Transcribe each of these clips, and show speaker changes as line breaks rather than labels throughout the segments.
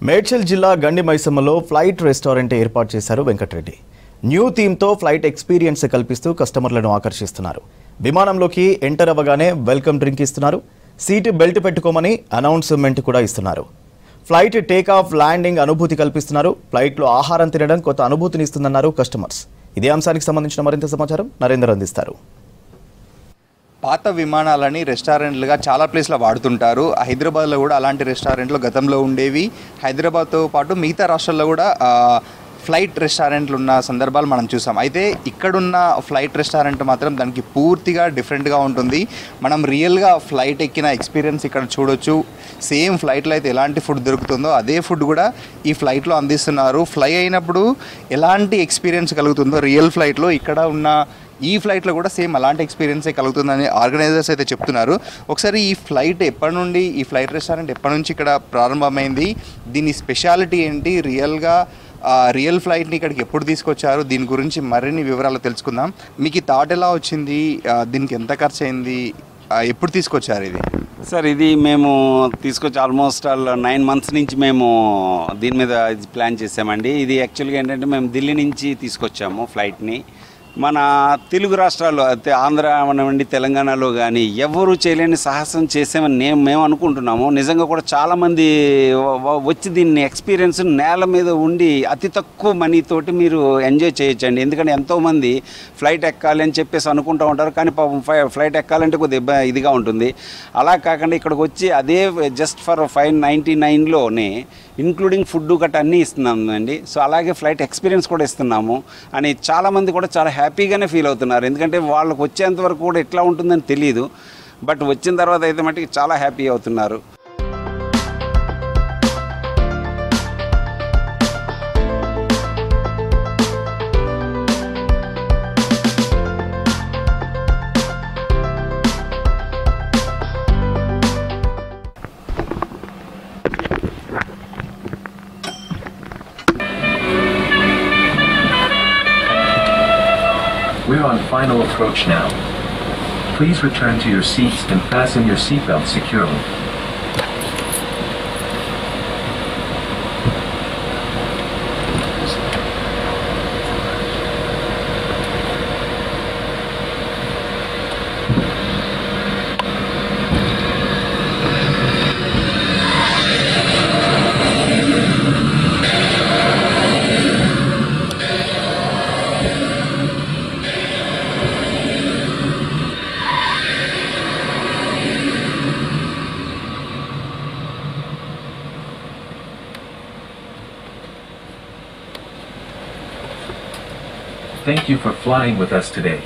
మేడ్చల్ జిల్లా గండి మైసమ్మలో flight restaurant ఏర్పాటు చేశారు వెంకటరెడ్డి. న్యూ థీమ్తో ఫ్లైట్ ఎక్స్పీరియన్స్ కల్పిస్తూ కస్టమర్లను ఆకర్షిస్తున్నారు. విమానంలోకి ఎంటర్ అవ్వగానే వెల్కమ్ డ్రింక్ ఇస్తున్నారు. సీట్ బెల్ట్ పెట్టుకోమని అనౌన్స్మెంట్ కూడా ఇస్తున్నారు. ఫ్లైట్ టేక్ ఆఫ్ ల్యాండింగ్ అనుభూతి కల్పిస్తున్నారు. ఫ్లైట్లో ఆహారం తినడం కొత్త అనుభూతిని ఇస్తుందన్నారు కస్టమర్స్. ఇదే అంశానికి సంబంధించిన మరింత సమాచారం నరేందర్ అందిస్తారు.
పాత విమానాలని రెస్టారెంట్లుగా చాలా ప్లేస్లో వాడుతుంటారు. హైదరాబాద్లో కూడా అలాంటి రెస్టారెంట్లు గతంలో ఉండేవి. హైదరాబాద్తో పాటు మిగతా రాష్ట్రాల్లో కూడా ఫ్లైట్ రెస్టారెంట్లు ఉన్న సందర్భాలు మనం చూసాం. అయితే ఇక్కడున్న ఫ్లైట్ రెస్టారెంట్ మాత్రం దానికి పూర్తిగా డిఫరెంట్గా ఉంటుంది. మనం రియల్గా ఫ్లైట్ ఎక్కిన ఎక్స్పీరియన్స్ ఇక్కడ చూడొచ్చు. సేమ్ ఫ్లైట్లో అయితే ఎలాంటి ఫుడ్ దొరుకుతుందో అదే ఫుడ్ కూడా ఈ ఫ్లైట్లో అందిస్తున్నారు. ఫ్లై అయినప్పుడు ఎలాంటి ఎక్స్పీరియన్స్ కలుగుతుందో రియల్ ఫ్లైట్లో ఇక్కడ ఉన్న ఈ ఫ్లైట్లో కూడా సేమ్ అలాంటి ఎక్స్పీరియన్సే కలుగుతుందని ఆర్గనైజర్స్ అయితే చెప్తున్నారు. ఒకసారి ఈ ఫ్లైట్ ఎప్పటి నుండి, ఈ ఫ్లైట్ రెస్టారెంట్ ఎప్పటి నుంచి ఇక్కడ ప్రారంభమైంది, దీని స్పెషాలిటీ ఏంటి, రియల్ ఫ్లైట్ని ఇక్కడికి ఎప్పుడు తీసుకొచ్చారు, దీని గురించి మరిన్ని వివరాలు తెలుసుకుందాం. మీకు ఈ థాట్ ఎలా వచ్చింది, దీనికి ఎంత ఖర్చు అయింది, ఎప్పుడు తీసుకొచ్చారు ఇది?
సార్, ఇది మేము తీసుకొచ్చి ఆల్మోస్ట్ 9 months నుంచి మేము దీని మీద ప్లాన్ చేసామండి. ఇది యాక్చువల్గా ఏంటంటే మేము ఢిల్లీ నుంచి తీసుకొచ్చాము ఫ్లైట్ని. మన తెలుగు రాష్ట్రాల్లో అయితే ఆంధ్ర అనివ్వండి, తెలంగాణలో కానీ ఎవరు చేయలేని సాహసం చేసామని మేము అనుకుంటున్నాము. నిజంగా కూడా చాలామంది వచ్చి దీన్ని ఎక్స్పీరియన్స్ నేల మీద ఉండి అతి తక్కువ మనీతోటి మీరు ఎంజాయ్ చేయొచ్చండి. ఎందుకంటే ఎంతోమంది ఫ్లైట్ ఎక్కాలి అని చెప్పేసి అనుకుంటూ ఉంటారు, కానీ పాపం ఫ్లైట్ ఎక్కాలంటే కొద్దిగా ఇదిగా ఉంటుంది. అలా కాకుండా ఇక్కడికి వచ్చి అదే జస్ట్ ఫర్ 599లోనే ఇంక్లూడింగ్ ఫుడ్ గట్రా అన్నీ ఇస్తున్నాము అండి. సో అలాగే ఫ్లైట్ ఎక్స్పీరియన్స్ కూడా ఇస్తున్నాము అని చాలామంది కూడా చాలా హ్యాపీగానే ఫీల్ అవుతున్నారు. ఎందుకంటే వాళ్ళకు వచ్చేంత వరకు కూడా ఎట్లా ఉంటుందని తెలియదు, బట్ వచ్చిన తర్వాత అయితే మటుకు చాలా హ్యాపీ అవుతున్నారు.
We're on final approach now. Please return to your seats and fasten your seatbelt securely. Thank you for flying with us today.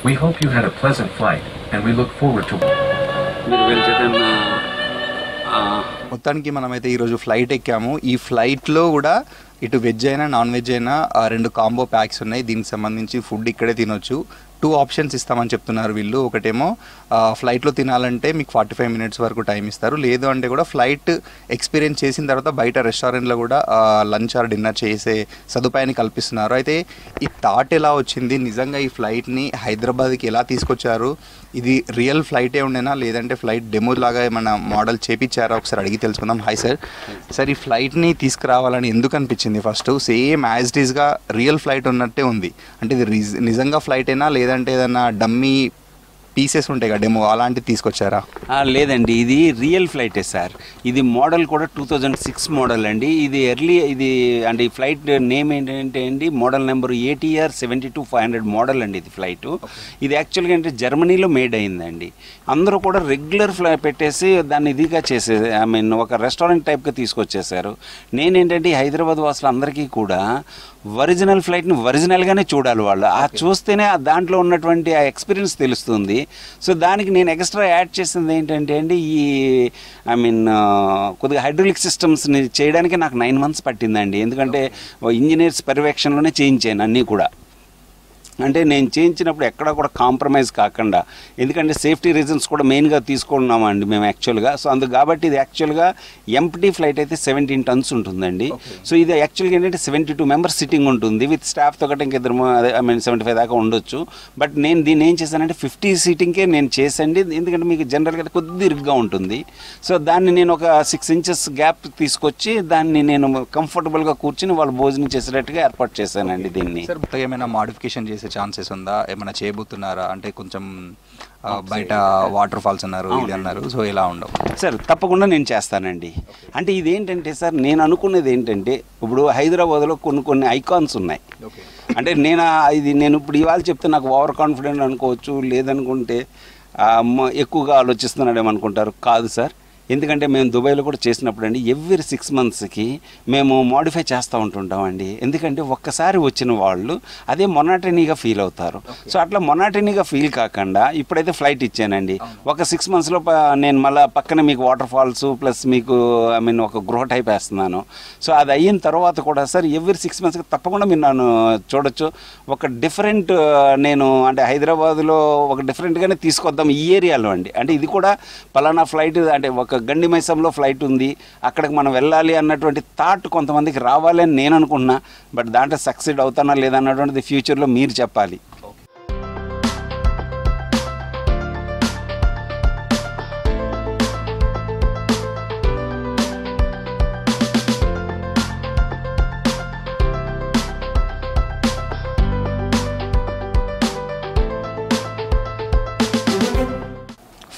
We hope you had a pleasant flight and we look forward to
మొత్తానికి మనమైతే ఈరోజు flight ఎక్కాము. ఈ ఫ్లైట్లో కూడా ఇటు veg అయినా non veg అయినా 2 కాంబో ప్యాక్స్ ఉన్నాయి. దీనికి సంబంధించి ఫుడ్ ఇక్కడే తినొచ్చు. 2 ఆప్షన్స్ ఇస్తామని చెప్తున్నారు వీళ్ళు. ఒకటేమో ఫ్లైట్లో తినాలంటే మీకు 45 minutes వరకు టైం ఇస్తారు. లేదు అంటే కూడా ఫ్లైట్ ఎక్స్పీరియన్స్ చేసిన తర్వాత బయట రెస్టారెంట్లో కూడా లంచ్ ఆర్ డిన్నర్ చేసే సదుపాయాన్ని కల్పిస్తున్నారు. అయితే ఈ థాట్ ఎలా వచ్చింది, నిజంగా ఈ ఫ్లైట్ని హైదరాబాద్కి ఎలా తీసుకొచ్చారు, ఇది రియల్ ఫ్లైటే ఉండేనా లేదంటే ఫ్లైట్ డెమో లాగా ఏమైనా మోడల్ చేపించారా, ఒకసారి అడిగి తెలుసుకుందాం. Hi sir. సార్, ఈ ఫ్లైట్ని తీసుకురావాలని ఎందుకు అనిపించింది? ఫస్ట్ సేమ్ యాజ్ ఇట్ ఈస్గా రియల్ ఫ్లైట్ ఉన్నట్టే ఉంది. అంటే ఇది నిజంగా ఫ్లైటేనా లేదంటే ఏదన్నా డమ్మీ పీసెస్ ఉంటాయి కదా డెమో, అలాంటివి తీసుకొచ్చారా?
లేదండి, ఇది రియల్ ఫ్లైటే సార్. ఇది మోడల్ కూడా 2006 మోడల్ అండి. ఇది ఇది అంటే ఈ ఫ్లైట్ నేమ్ ఏంటంటే అండి, మోడల్ నెంబర్ ATR 72-500 మోడల్ అండి. ఇది ఫ్లైట్ ఇది యాక్చువల్గా అంటే జర్మనీలో మేడ్ అయిందండి. అందరూ కూడా రెగ్యులర్ పెట్టేసి దాన్ని ఇదిగా చేసే ఒక రెస్టారెంట్ టైప్గా తీసుకొచ్చేసారు. నేనేంటంటే హైదరాబాద్ వాసులు అందరికీ కూడా ఒరిజినల్ ఫ్లైట్ని ఒరిజినల్గానే చూడాలి. వాళ్ళు చూస్తేనే దాంట్లో ఉన్నటువంటి ఆ ఎక్స్పీరియన్స్ తెలుస్తుంది. సో దానికి నేను ఎక్స్ట్రా యాడ్ చేసింది ఏంటంటే అండి, కొద్దిగా హైడ్రాలిక్ సిస్టమ్స్ని చేయడానికి నాకు 9 months పట్టిందండి. ఎందుకంటే ఇంజనీర్స్ పర్యవేక్షణలోనే చేయించాను అన్నీ కూడా. అంటే నేను చేయించినప్పుడు ఎక్కడా కూడా కాంప్రమైజ్ కాకుండా, ఎందుకంటే సేఫ్టీ రీజన్స్ కూడా మెయిన్గా తీసుకున్నామండి మేము యాక్చువల్గా. సో అందుకు కాబట్టి ఇది యాక్చువల్గా ఎంప్టీ ఫ్లైట్ అయితే 17 tons ఉంటుందండి. సో ఇది యాక్చువల్గా ఏంటంటే 72 members సిట్టింగ్ ఉంటుంది, విత్ స్టాఫ్తో ఒకటి ఇంకిద్దరు, అదే 75 దాకా ఉండొచ్చు. బట్ నేను దీన్ని ఏం చేశానంటే 50 seatingకే నేను చేసండి, ఎందుకంటే మీకు జనరల్గా కొద్ది ఇరుగ్గా ఉంటుంది. సో దాన్ని నేను ఒక 6 inches గ్యాప్ తీసుకొచ్చి దాన్ని నేను కంఫర్టబుల్గా కూర్చుని వాళ్ళు భోజనం చేసేటట్టుగా ఏర్పాటు చేశానండి దీన్ని.
సార్ కొత్తగా ఏమైనా మాడిఫికేషన్ చేసే ఛాన్సెస్ ఉందా, ఏమైనా చేయబోతున్నారా? అంటే కొంచెం బయట వాటర్ ఫాల్స్ అన్నారు, ఇది అన్నారు, సో ఇలా ఉండవు
సార్? తప్పకుండా నేను చేస్తానండి. అంటే ఇదేంటంటే సార్, నేను అనుకునేది ఏంటంటే ఇప్పుడు హైదరాబాద్లో కొన్ని ఐకాన్స్ ఉన్నాయి. అంటే నేను ఇప్పుడు ఇవాళ చెప్తే నాకు ఓవర్ కాన్ఫిడెంట్ అనుకోవచ్చు, లేదనుకుంటే ఎక్కువగా ఆలోచిస్తున్నాడేమో అనుకుంటారు. కాదు సార్, ఎందుకంటే మేము దుబాయ్లో కూడా చేసినప్పుడు అండి ఎవ్రీ 6 monthsకి మేము మోడిఫై చేస్తూ ఉంటుంటామండి. ఎందుకంటే ఒక్కసారి వచ్చిన వాళ్ళు అదే మొనాటనీగా ఫీల్ అవుతారు. సో అట్లా మొనాటనీగా ఫీల్ కాకుండా ఇప్పుడైతే ఫ్లైట్ ఇచ్చానండి, ఒక 6 monthsలో నేను మళ్ళీ పక్కన మీకు వాటర్ ఫాల్స్ ప్లస్ మీకు ఒక గృహ టైప్ వేస్తున్నాను. సో అది అయిన తర్వాత కూడా సార్ ఎవ్రీ 6 monthsకి తప్పకుండా మీరు నన్ను చూడొచ్చు. ఒక డిఫరెంట్ నేను అంటే హైదరాబాద్లో ఒక డిఫరెంట్గానే తీసుకొద్దాం ఈ ఏరియాలో అండి. అంటే ఇది కూడా పలానా ఫ్లైట్ అంటే ఒక గండి మైసంలో ఫ్లైట్ ఉంది, అక్కడికి మనం వెళ్ళాలి అన్నటువంటి థాట్ కొంతమందికి రావాలి అని నేను అనుకుంటున్నా. బట్ దాంట్లో సక్సెడ్ అవుతానా లేదా అన్నటువంటిది ఫ్యూచర్లో మీరు చెప్పాలి.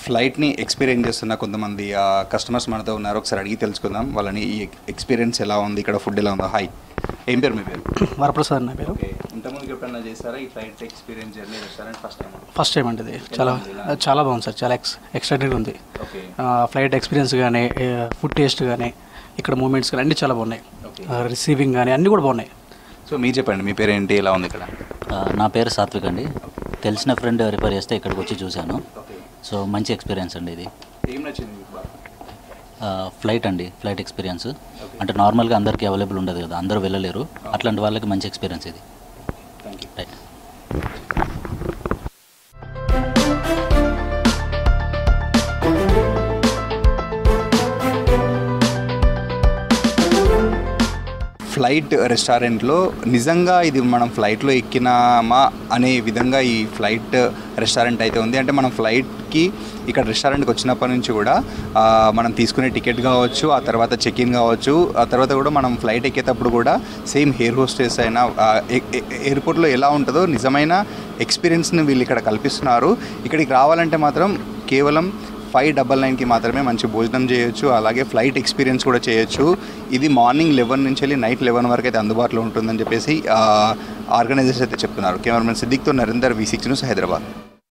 ఫ్లైట్ని ఎక్స్పీరియన్స్ చేస్తున్న కొంతమంది కస్టమర్స్ మనతో ఉన్నారు, ఒకసారి అడిగి తెలుసుకుందాం వాళ్ళని. ఈ ఎక్స్పీరియన్స్ ఎలా ఉంది, ఇక్కడ ఫుడ్ ఎలా ఉందో. హాయ్, ఏం పేరు మీ పేరు?
వరప్రసాద్ నా పేరు.
ఓకే, ఇంతకుముందు ఎప్పుడైనా చేస్తారా ఈ flight experience journey restaurant?
First time అండి ఇది. చాలా బాగుంది సార్, చాలా ఎక్స్ట్రాడినరీ ఉంది. ఫ్లైట్ ఎక్స్పీరియన్స్ కానీ, ఫుడ్ టేస్ట్ కానీ, ఇక్కడ మూమెంట్స్ కానీ అన్నీ చాలా బాగున్నాయి. రిసీవింగ్ కానీ అన్నీ కూడా బాగున్నాయి.
సో మీరు చెప్పండి, మీ పేరు ఏంటి, ఎలా ఉంది ఇక్కడ?
నా పేరు సాత్విక్ అండి. తెలిసిన ఫ్రెండ్ రిఫర్ చేస్తే ఇక్కడికి వచ్చి చూశాను. సో మంచి ఎక్స్పీరియన్స్ అండి ఇది.
ఏం నచ్చింది మీకు బాగా?
ఫ్లైట్ అండి, ఫ్లైట్ ఎక్స్పీరియన్స్ అంటే నార్మల్గా అందరికీ అవైలబుల్ ఉండదు కదా, అందరూ వెళ్ళలేరు, అట్లాంటి వాళ్ళకి మంచి ఎక్స్పీరియన్స్ ఇది. రైట్.
ఫ్లైట్ రెస్టారెంట్లో నిజంగా ఇది మనం ఫ్లైట్లో ఎక్కినామా అనే విధంగా ఈ ఫ్లైట్ రెస్టారెంట్ అయితే ఉంది. అంటే మనం ఫ్లైట్కి ఇక్కడ రెస్టారెంట్కి వచ్చినప్పటి నుంచి కూడా మనం తీసుకునే టికెట్ కావచ్చు, ఆ తర్వాత చెక్ ఇన్ కావచ్చు, ఆ తర్వాత కూడా మనం ఫ్లైట్ ఎక్కేటప్పుడు కూడా సేమ్ ఎయిర్ హోస్టెస్ అయినా ఎయిర్పోర్ట్లో ఎలా ఉంటుందో నిజమైన ఎక్స్పీరియన్స్ని వీళ్ళు ఇక్కడ కల్పిస్తున్నారు. ఇక్కడికి రావాలంటే మాత్రం కేవలం 599కి మాత్రమే మంచి భోజనం చేయొచ్చు, అలాగే ఫ్లైట్ ఎక్స్పీరియన్స్ కూడా చేయొచ్చు. ఇది మార్నింగ్ 11 నుంచి వెళ్ళి నైట్ 11 వరకు అయితే అందుబాటులో ఉంటుందని చెప్పేసి ఆర్గనైజర్స్ అయితే చెప్తున్నారు. కెమెరామెన్ సిద్దిక్తో నరేందర్, V6 న్యూస్, హైదరాబాద్.